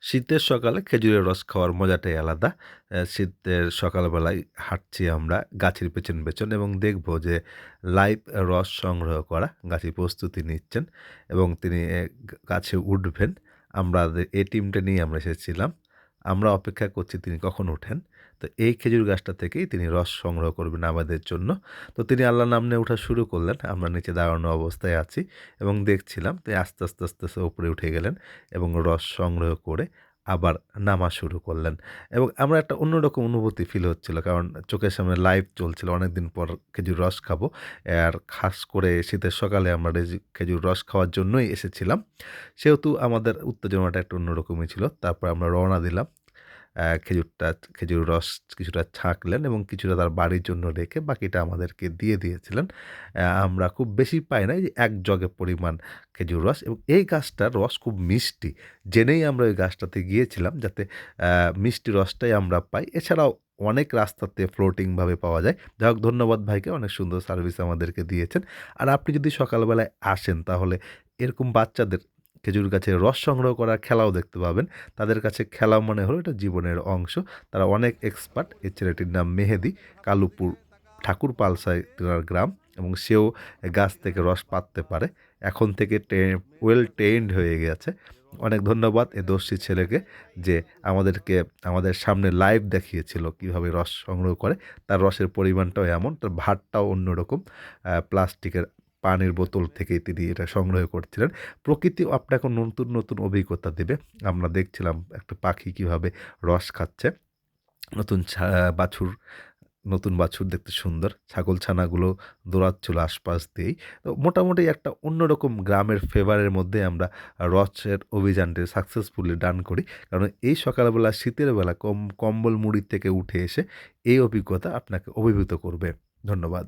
শীতের সকালে খেজুরের রস খাওয়ার মজাটাই আলাদা। শীতের সকালবেলায় হাঁটছি আমরা গাছের পেছন, পেছন এবং দেখব যে লাইভ রস সংগ্রহ করা গাছি প্রস্তুতি নিচ্ছেন এবং তিনি গাছে উঠবেন। এই টিমটা নিয়ে আমরা এসেছিলাম। আমরা অপেক্ষা করছি তিনি কখন ওঠেন। তো এই খেজুর গাছটা থেকেই তিনি রস সংগ্রহ করবেন আমাদের জন্য। তো তিনি আল্লাহর নাম নিয়ে ওঠা শুরু করলেন। আমরা নিচে দাঁড়ানো অবস্থায় আছি এবং দেখছিলাম। তিনি আস্তে, আস্তে উপরে উঠে গেলেন এবং রস সংগ্রহ করে আবার নামা শুরু করলেন এবং আমরা একটা অন্যরকম অনুভূতি ফিল হচ্ছিল। কারণ চোখের সামনে লাইভ চলছিল। অনেকদিন পর খেজুর রস খাবো। আর খাস করে শীতের সকালে আমরা খেজুর রস খাওয়ার জন্যই এসেছিলাম। সেহেতু আমাদের উত্তেজনাটা একটু অন্যরকমই ছিল। তারপর আমরা রওনা দিলাম। খেজুর রস কিছুটা ছাঁকলেন এবং কিছুটা তার বাড়ির জন্য রেখে বাকিটা আমাদেরকে দিয়ে দিয়েছিলেন। আমরা খুব বেশি পাই নাই যে ১ জগের পরিমাণ খেজুর রস এবং এই গাছটার রস খুব মিষ্টি। জেনেই আমরা ওই গাছটাতে গিয়েছিলাম যাতে মিষ্টি রসটাই আমরা পাই। এছাড়াও অনেক রাস্তাতে ফ্লোটিংভাবে পাওয়া যায়। যাই হোক ধন্যবাদ ভাইকে, অনেক সুন্দর সার্ভিস আমাদেরকে দিয়েছেন। আর আপনি যদি সকালবেলায় আসেন তাহলে এরকম বাচ্চাদের খেজুর গাছের রস সংগ্রহ করার খেলাও দেখতে পাবেন। তাদের কাছে খেলা মনে হলো এটা জীবনের অংশ। তারা অনেক এক্সপার্ট। এই ছেলেটির নাম মেহেদী, কালুপুর ঠাকুরপালসায় তেনার গ্রাম এবং সেও গাছ থেকে রস পাড়তে পারে। এখন থেকে ওয়েল ট্রেন্ড হয়ে গেছে। অনেক ধন্যবাদ এ দস্যি ছেলেকে যে আমাদেরকে আমাদের সামনে লাইভ দেখিয়েছিল কীভাবে রস সংগ্রহ করে। তার রসের পরিমাণটাও এমন, তার ভাতটাও অন্যরকম। প্লাস্টিকের পানির বোতল থেকেই তিনি এটা সংগ্রহ করছিলেন। প্রকৃতি আপনাকে নতুন অভিজ্ঞতা দেবে। আমরা দেখছিলাম একটা পাখি কীভাবে রস খাচ্ছে। নতুন বাছুর নতুন বাছুর দেখতে সুন্দর। ছাগলছানাগুলো দৌড়াচ্ছিল আশপাশ দিয়েই। তো মোটামুটি একটা অন্যরকম গ্রামের ফ্লেভারের মধ্যে আমরা রসের অভিযানটি সাকসেসফুলি ডান করি। কারণ এই সকালবেলা শীতের বেলা কম্বল মুড়ি থেকে উঠে এসে এই অভিজ্ঞতা আপনাকে অভিভূত করবে। ধন্যবাদ।